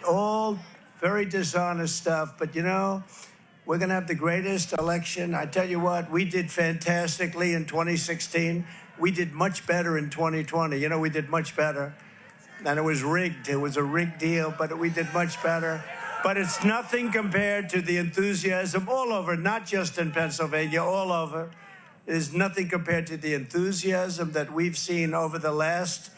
all very dishonest stuff. But, you know, we're going to have the greatest election. I tell you what, we did fantastically in 2016. We did much better in 2020. You know, we did much better. And it was rigged. It was a rigged deal, but we did much better. But it's nothing compared to the enthusiasm all over, not just in Pennsylvania, all over. It is nothing compared to the enthusiasm that we've seen over the last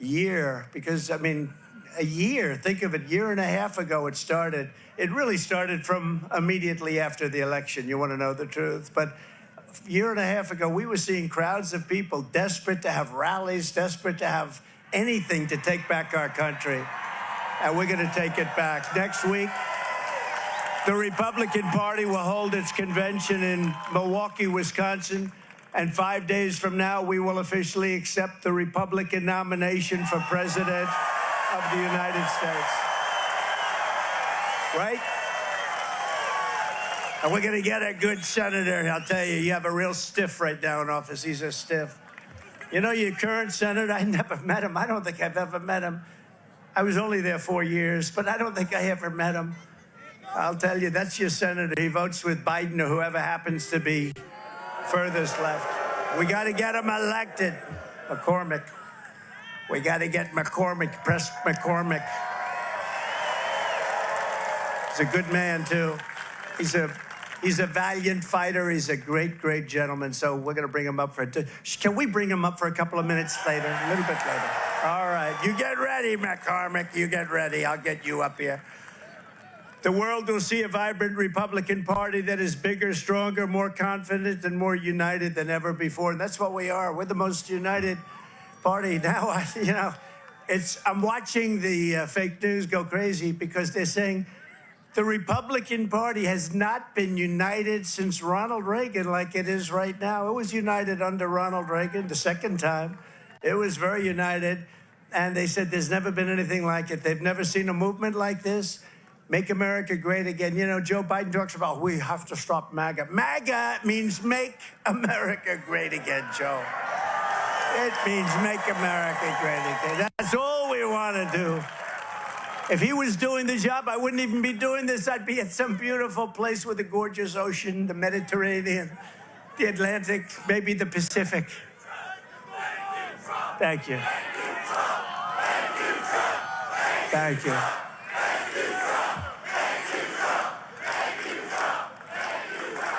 year. Because, I mean, a year, think of it, year and a half ago it started. It really started from immediately after the election, you want to know the truth. But a year and a half ago, we were seeing crowds of people desperate to have rallies, desperate to have anything to take back our country. And we're going to take it back. Next week, the Republican Party will hold its convention in Milwaukee, Wisconsin. And 5 days from now, we will officially accept the Republican nomination for President of the United States. Right? And we're going to get a good senator. I'll tell you, you have a real stiff right now in office. He's a stiff. You know, your current senator, I never met him. I don't think I've ever met him. I was only there 4 years, but I don't think I ever met him. I'll tell you, that's your senator. He votes with Biden or whoever happens to be furthest left. We got to get him elected. McCormick. We got to get McCormick, press McCormick. He's a good man, too. He's a valiant fighter. He's a great, great gentleman. So we're going to bring him up for it. Can we bring him up for a couple of minutes later? A little bit later. All right. You get ready, McCormick. You get ready. I'll get you up here. The world will see a vibrant Republican Party that is bigger, stronger, more confident, and more united than ever before. And that's what we are. We're the most united party. Now, you know, I'm watching the fake news go crazy because they're saying the Republican Party has not been united since Ronald Reagan like it is right now. It was united under Ronald Reagan the second time. It was very united. And they said there's never been anything like it. They've never seen a movement like this. Make America great again. You know, Joe Biden talks about we have to stop MAGA. MAGA means make America great again, Joe. It means make America great again. That's all we want to do. If he was doing the job, I wouldn't even be doing this. I'd be at some beautiful place with a gorgeous ocean, the Mediterranean, the Atlantic, maybe the Pacific. Thank you. Thank you.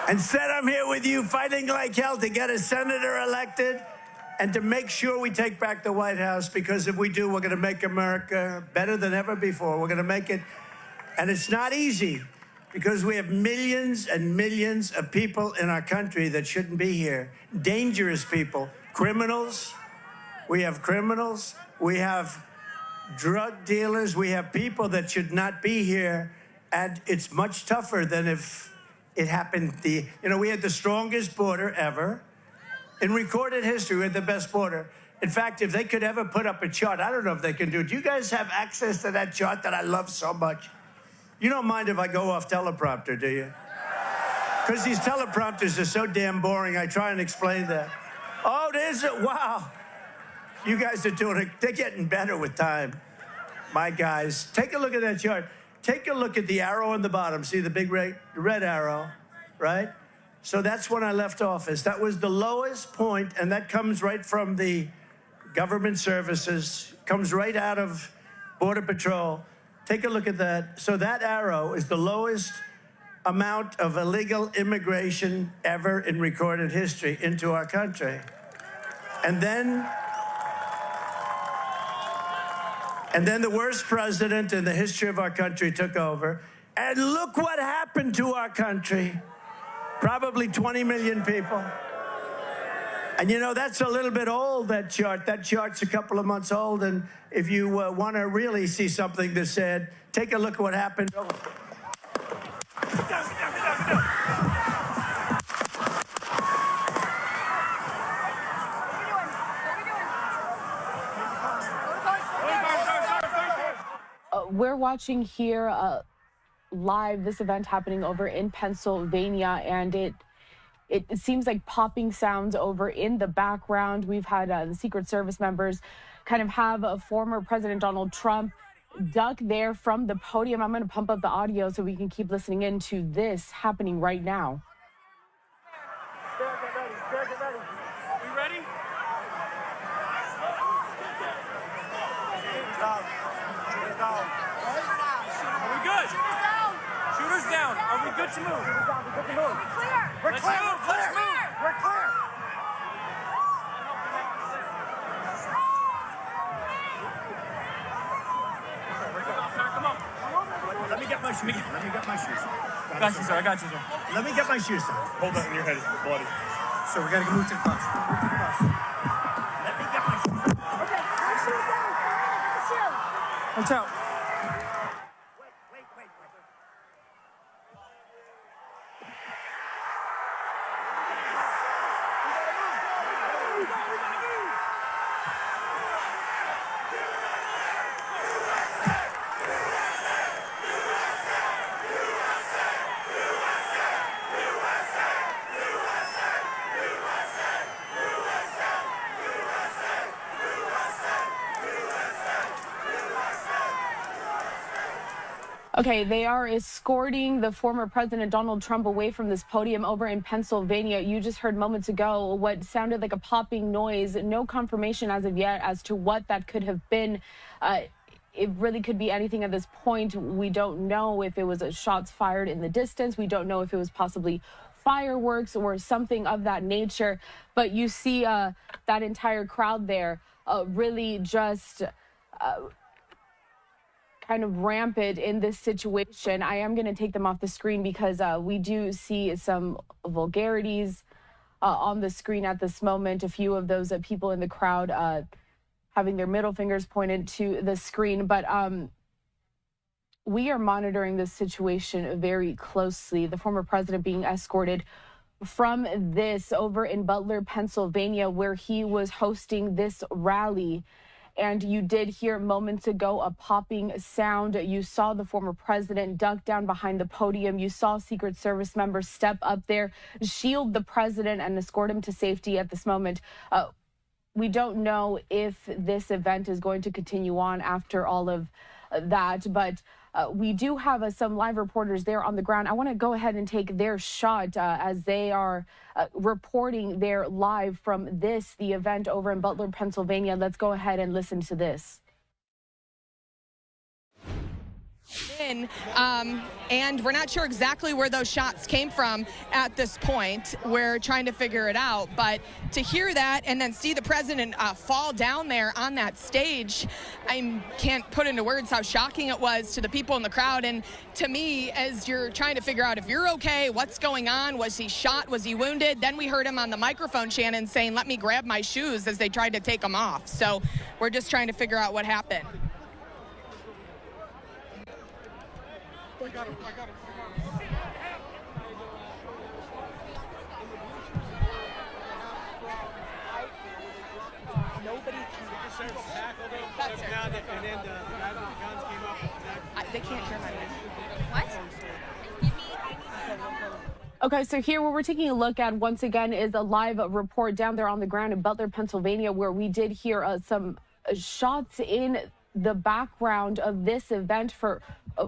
Instead, I'm here with you fighting like hell to get a senator elected and to make sure we take back the White House, because if we do, we're going to make America better than ever before. We're going to make it, and it's not easy because we have millions and millions of people in our country that shouldn't be here. Dangerous people, criminals. We have criminals. We have drug dealers. We have people that should not be here, and it's much tougher than if it happened. You know, we had the strongest border ever. In recorded history, we had the best border. In fact, if they could ever put up a chart, I don't know if they can do it. Do you guys have access to that chart that I love so much? You don't mind if I go off teleprompter, do you? Because these teleprompters are so damn boring, I try and explain that. Oh, there's it. Wow. You guys are doing it. They're getting better with time. My guys, take a look at that chart. Take a look at the arrow on the bottom. See the big red arrow, right? So that's when I left office. That was the lowest point, and that comes right from the government services, comes right out of Border Patrol. Take a look at that. So that arrow is the lowest amount of illegal immigration ever in recorded history into our country. And then the worst president in the history of our country took over. And look what happened to our country. Probably 20 million people. And, you know, that's a little bit old, that chart. That chart's a couple of months old. And if you want to really see something that's sad, take a look at what happened. We're watching here live this event happening over in Pennsylvania, and it seems like popping sounds over in the background. We've had the Secret Service members kind of have former President Donald Trump duck there from the podium. I'm going to pump up the audio so we can keep listening in to this happening right now. We ready? Are we good? Shooters down. Are we good to move? We're clear. Let's move. Let's move. We're clear. Come on. Let me get my shoes. Let me get my shoes. I got you, sir. I got you, sir. Let me get my shoes. Hold that in your head. It's bloody. So we got to move to the bus. Move to the bus. Let me get my shoes. Okay, my shoes down. Get the shoe. Watch out. Wait. Okay, they are escorting the former President Donald Trump away from this podium over in Pennsylvania. You just heard moments ago what sounded like a popping noise. No confirmation as of yet as to what that could have been. It really could be anything at this point. We don't know if it was shots fired in the distance. We don't know if it was possibly fireworks or something of that nature. But you see that entire crowd there really just kind of rampant in this situation. I am going to take them off the screen because we do see some vulgarities on the screen at this moment. A few of those people in the crowd having their middle fingers pointed to the screen. But we are monitoring this situation very closely. The former president being escorted from this over in Butler, Pennsylvania, where he was hosting this rally. And you did hear moments ago a popping sound. You saw the former president duck down behind the podium. You saw Secret Service members step up there, shield the president, and escort him to safety at this moment. We don't know if this event is going to continue on after all of that, but we do have some live reporters there on the ground. I want to go ahead and take their shot as they are reporting there live from the event over in Butler, Pennsylvania. Let's go ahead and listen to this. And we're not sure exactly where those shots came from at this point. We're trying to figure it out. But to hear that and then see the president fall down there on that stage, I can't put into words how shocking it was to the people in the crowd. And to me, as you're trying to figure out if you're okay, what's going on, was he shot, was he wounded? Then we heard him on the microphone, Shannon, saying, "Let me grab my shoes," as they tried to take him off. So we're just trying to figure out what happened. I got him. Nobody can. That's her. And then the guys with the guns came up. They can't hear my name. What? Okay, so here what we're taking a look at once again is a live report down there on the ground in Butler, Pennsylvania, where we did hear some shots in the background of this event for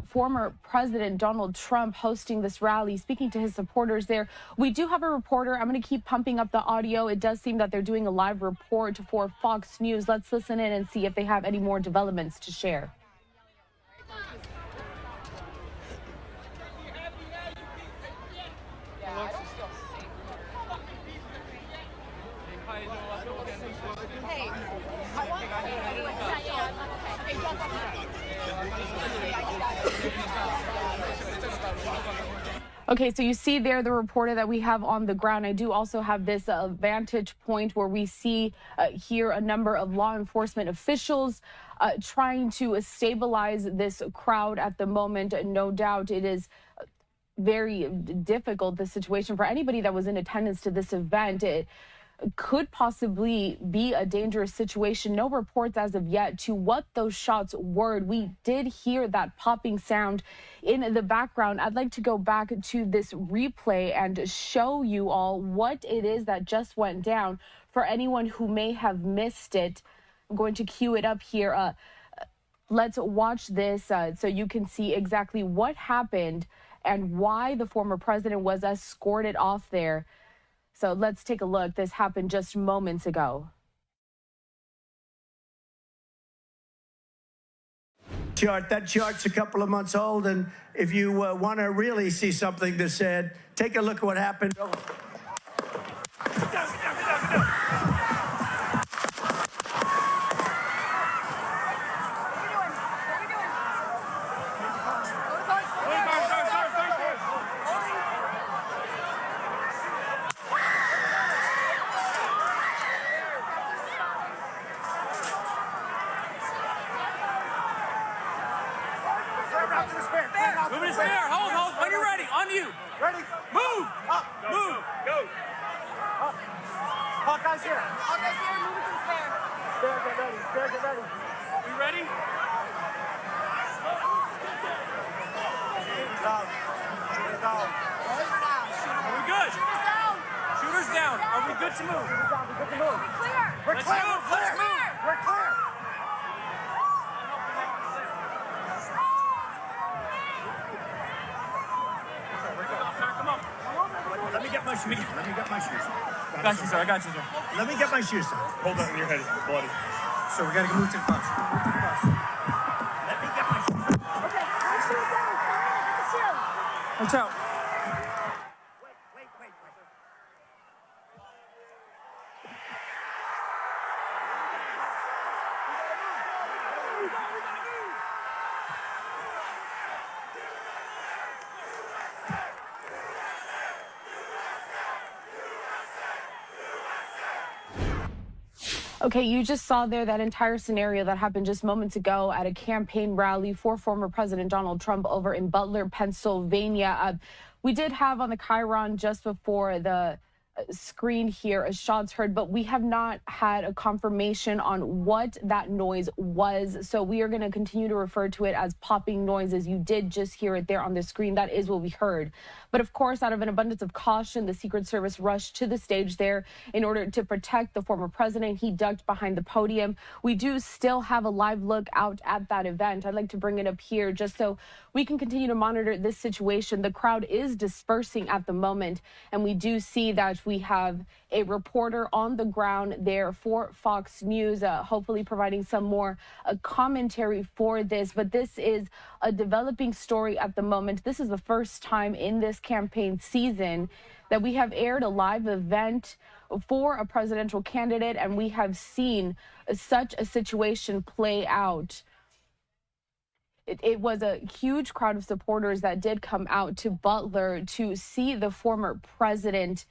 former President Donald Trump hosting this rally, speaking to his supporters there. We do have a reporter. I'm going to keep pumping up the audio. It does seem that they're doing a live report for Fox News. Let's listen in and see if they have any more developments to share. Okay, so you see there the reporter that we have on the ground. I do also have this vantage point where we see here a number of law enforcement officials trying to stabilize this crowd at the moment. No doubt it is very difficult, the situation for anybody that was in attendance to this event. It could possibly be a dangerous situation. No reports as of yet to what those shots were. We did hear that popping sound in the background. I'd like to go back to this replay and show you all what it is that just went down for anyone who may have missed it. I'm going to cue it up here. Let's watch this so you can see exactly what happened and why the former president was escorted off there. So let's take a look. This happened just moments ago. That chart's a couple of months old, and if you want to really see something that's said, take a look at what happened. Move to spare. Hold. When you're ready. On you. Ready? Move. Up. Move. Go. Up. Hawkeye's here. Hawkeye's here. Move it to the spare. Spare, get ready. Spare, get ready. We ready? Shooters down. Shooters down. Are we good? Shooters down. Shooters down. Are we good to move? Shooters down. We're good to move. Clear. We're Let's clear. move. We're Let's clear. move. We're clear. Come on. Let me get my shoes. Let me get my shoes. I got you, sir. I got you, sir. Let me get my shoes. Hold on. Your head is bloody. So we gotta move to the bus. Move to the bus. Let me get my shoes. Okay. One shield down. Get the shield. Watch out. Wait. Okay, you just saw there that entire scenario that happened just moments ago at a campaign rally for former President Donald Trump over in Butler, Pennsylvania. We did have on the Chiron just before the screen here shots heard, but we have not had a confirmation on what that noise was. So we are going to continue to refer to it as popping noises. You did just hear it there on the screen. That is what we heard. But of course, out of an abundance of caution, the Secret Service rushed to the stage there in order to protect the former president. He ducked behind the podium. We do still have a live look out at that event. I'd like to bring it up here just so we can continue to monitor this situation. The crowd is dispersing at the moment, and we do see that we have a reporter on the ground there for Fox News, hopefully providing some more commentary for this. But this is a developing story at the moment. This is the first time in this campaign season that we have aired a live event for a presidential candidate, and we have seen such a situation play out. It was a huge crowd of supporters that did come out to Butler to see the former president